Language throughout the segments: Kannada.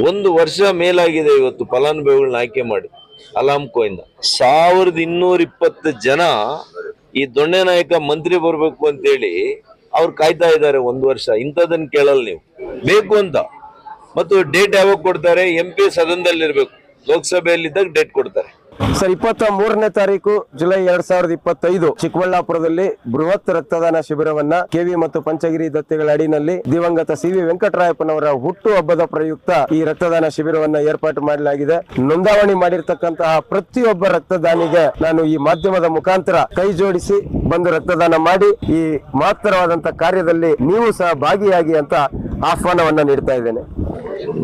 ಒಂದು ವರ್ಷ ಮೇಲಾಗಿದೆ ಇವತ್ತು ಫಲಾನುಭವಿಗಳನ್ನ ಆಯ್ಕೆ ಮಾಡಿ ಅಲಾಮ್ಕೋ ಇಂದ 1220 ಜನ ಈ ದೊಣ್ಣೆ ನಾಯಕ ಮಂತ್ರಿ ಬರ್ಬೇಕು ಅಂತೇಳಿ ಅವ್ರು ಕಾಯ್ತಾ ಇದ್ದಾರೆ ಒಂದು ವರ್ಷ. ಇಂಥದನ್ನ ಕೇಳಲ್ಲ ನೀವು ಬೇಕು ಅಂತ. ಮತ್ತು ಡೇಟ್ ಯಾವಾಗ ಕೊಡ್ತಾರೆ? MP ಸದನದಲ್ಲಿ ಇರ್ಬೇಕು, ಲೋಕಸಭೆಯಲ್ಲಿದ್ದಾಗ ಡೇಟ್ ಕೊಡ್ತಾರೆ. ಸರ್, 23ನೇ ತಾರೀಕು ಜುಲೈ 2025 ಚಿಕ್ಕಬಳ್ಳಾಪುರದಲ್ಲಿ ಬೃಹತ್ ರಕ್ತದಾನ ಶಿಬಿರವನ್ನ ಕೆವಿ ಮತ್ತು ಪಂಚಗಿರಿ ದತ್ತೆಗಳ ಅಡಿನಲ್ಲಿ ದಿವಂಗತ CV ವೆಂಕಟರಾಯಪ್ಪನವರ ಹುಟ್ಟು ಹಬ್ಬದ ಪ್ರಯುಕ್ತ ಈ ರಕ್ತದಾನ ಶಿಬಿರವನ್ನ ಏರ್ಪಾಟು ಮಾಡಲಾಗಿದೆ. ನೋಂದಾವಣಿ ಮಾಡಿರ್ತಕ್ಕಂತಹ ಪ್ರತಿಯೊಬ್ಬ ರಕ್ತದಾನಿಗೆ ನಾನು ಈ ಮಾಧ್ಯಮದ ಮುಖಾಂತರ ಕೈ ಜೋಡಿಸಿ ಬಂದು ರಕ್ತದಾನ ಮಾಡಿ ಈ ಮಹತ್ತರವಾದಂತಹ ಕಾರ್ಯದಲ್ಲಿ ನೀವು ಸಹ ಭಾಗಿಯಾಗಿ ಅಂತ ಆಹ್ವಾನವನ್ನ ನೀಡ್ತಾ ಇದ್ದೇನೆ.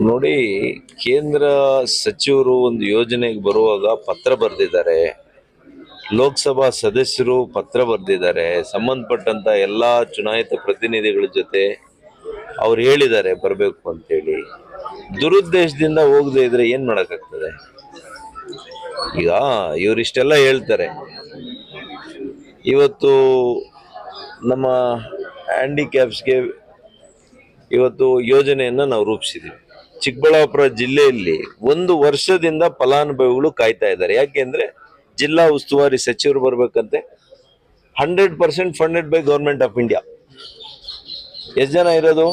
ನೋಡಿ, ಕೇಂದ್ರ ಸಚಿವರು ಒಂದು ಯೋಜನೆಗೆ ಬರುವಾಗ ಪತ್ರ ಬರೆದಿದ್ದಾರೆ, ಲೋಕಸಭಾ ಸದಸ್ಯರು ಪತ್ರ ಬರೆದಿದ್ದಾರೆ, ಸಂಬಂಧಪಟ್ಟಂತ ಎಲ್ಲಾ ಚುನಾಯಿತ ಪ್ರತಿನಿಧಿಗಳ ಜೊತೆ ಅವ್ರು ಹೇಳಿದ್ದಾರೆ ಬರಬೇಕು ಅಂತೇಳಿ. ದುರುದ್ದೇಶದಿಂದ ಹೋಗದೆ ಇದ್ರೆ ಏನ್ ಮಾಡಕ್ಕಾಗ್ತದೆ? ಈಗ ಇವರಿಷ್ಟೆಲ್ಲ ಹೇಳ್ತಾರೆ. ಇವತ್ತು ನಮ್ಮ ಹ್ಯಾಂಡಿಕ್ಯಾಪ್ಸ್ಗೆ ಇವತ್ತು ಯೋಜನೆಯನ್ನ ನಾವು ರೂಪಿಸಿದ್ದೀವಿ. ಚಿಕ್ಕಬಳ್ಳಾಪುರ ಜಿಲ್ಲೆಯಲ್ಲಿ ಒಂದು ವರ್ಷದಿಂದ ಫಲಾನುಭವಿಗಳು ಕಾಯ್ತಾ ಇದ್ದಾರೆ. ಯಾಕೆಂದ್ರೆ ಜಿಲ್ಲಾ ಉಸ್ತುವಾರಿ ಸಚಿವರು ಬರ್ಬೇಕಂತೆ. 100% funded by government of India. ಎಷ್ಟು ಜನ ಇರೋದು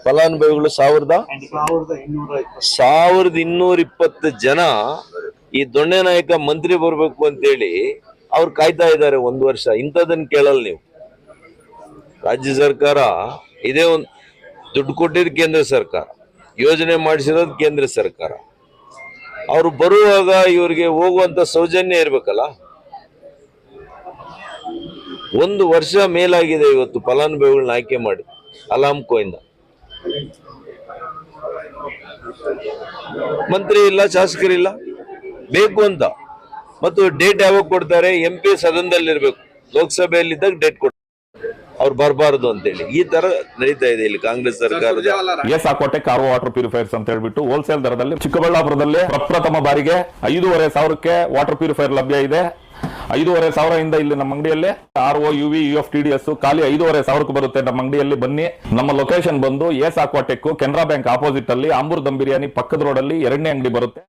ಫಲಾನುಭವಿಗಳು? 1220 ಜನ ಈ ದೊಣ್ಣೆ ನಾಯಕ ಮಂತ್ರಿ ಬರ್ಬೇಕು ಅಂತೇಳಿ ಅವ್ರು ಕಾಯ್ತಾ ಇದ್ದಾರೆ ಒಂದು ವರ್ಷ. ಇಂಥದನ್ನ ಕೇಳಲ್ಲ ನೀವು. ರಾಜ್ಯ ಸರ್ಕಾರ ಇದೇ ಒಂದು ದುಡ್ಡು ಕೊಟ್ಟಿದ್ದು ಕೇಂದ್ರ ಸರ್ಕಾರ, ಯೋಜನೆ ಮಾಡಿಸಿರೋದು ಕೇಂದ್ರ ಸರ್ಕಾರ. ಅವರು ಬರುವಾಗ ಇವರಿಗೆ ಹೋಗುವಂತ ಸೌಜನ್ಯ ಇರ್ಬೇಕಲ್ಲ. ಒಂದು ವರ್ಷ ಮೇಲಾಗಿದೆ ಇವತ್ತು ಫಲಾನುಭವಿಗಳನ್ನ ಆಯ್ಕೆ ಮಾಡಿ ಅಲಾಮ್ಕೋ ಇಂದ. ಮಂತ್ರಿ ಇಲ್ಲ, ಶಾಸಕರಿಲ್ಲ, ಬೇಕು ಅಂತ. ಮತ್ತು ಡೇಟ್ ಯಾವಾಗ ಕೊಡ್ತಾರೆ? MP ಸದನದಲ್ಲಿ ಇರ್ಬೇಕು, ಲೋಕಸಭೆಯಲ್ಲಿದ್ದಾಗ ಡೇಟ್ ಕೊಡ್ತಾರೆ. ಅವ್ರು ಬರಬಾರದು ಅಂತೇಳಿ ಈ ತರ ನಡೀತಾ ಇದೆ ಇಲ್ಲಿ ಕಾಂಗ್ರೆಸ್ ಸರ್ಕಾರದ. ಸಾಕೋಟೆ ಕಾರ್ ವಾಟರ್ ಪ್ಯೂರಿಫೈರ್ಸ್ ಅಂತ ಹೇಳ್ಬಿಟ್ಟು ಹೋಲ್ಸೇಲ್ ದರದಲ್ಲಿ ಚಿಕ್ಕಬಳ್ಳಾಪುರದಲ್ಲಿ ಪ್ರಪ್ರಥಮ ಬಾರಿಗೆ 5,500ಕ್ಕೆ ವಾಟರ್ ಪ್ಯೂರಿಫೈರ್ ಲಭ್ಯ ಇದೆ. 5,500 ಇಂದ ಇಲ್ಲಿ ನಮ್ಮ ಅಂಗಡಿಯಲ್ಲಿ RO UV UF TDS ಖಾಲಿ 5,500ಕ್ಕೆ ಬರುತ್ತೆ. ನಮ್ಮ ಅಂಗಡಿಯಲ್ಲಿ ಬನ್ನಿ. ನಮ್ಮ ಲೊಕೇಶನ್ ಬಂದು ಸಾಕೋಟೆಕ್ ಕೆನರಾ ಬ್ಯಾಂಕ್ ಆಪೋಸಿಟ್ ಅಲ್ಲಿ ಆಂಬೂರ್ ದಮ್ ಬಿರಿಯಾನಿ ಪಕ್ಕದ ರೋಡ್ ಅಲ್ಲಿ 2ನೇ ಅಂಗಡಿ ಬರುತ್ತೆ.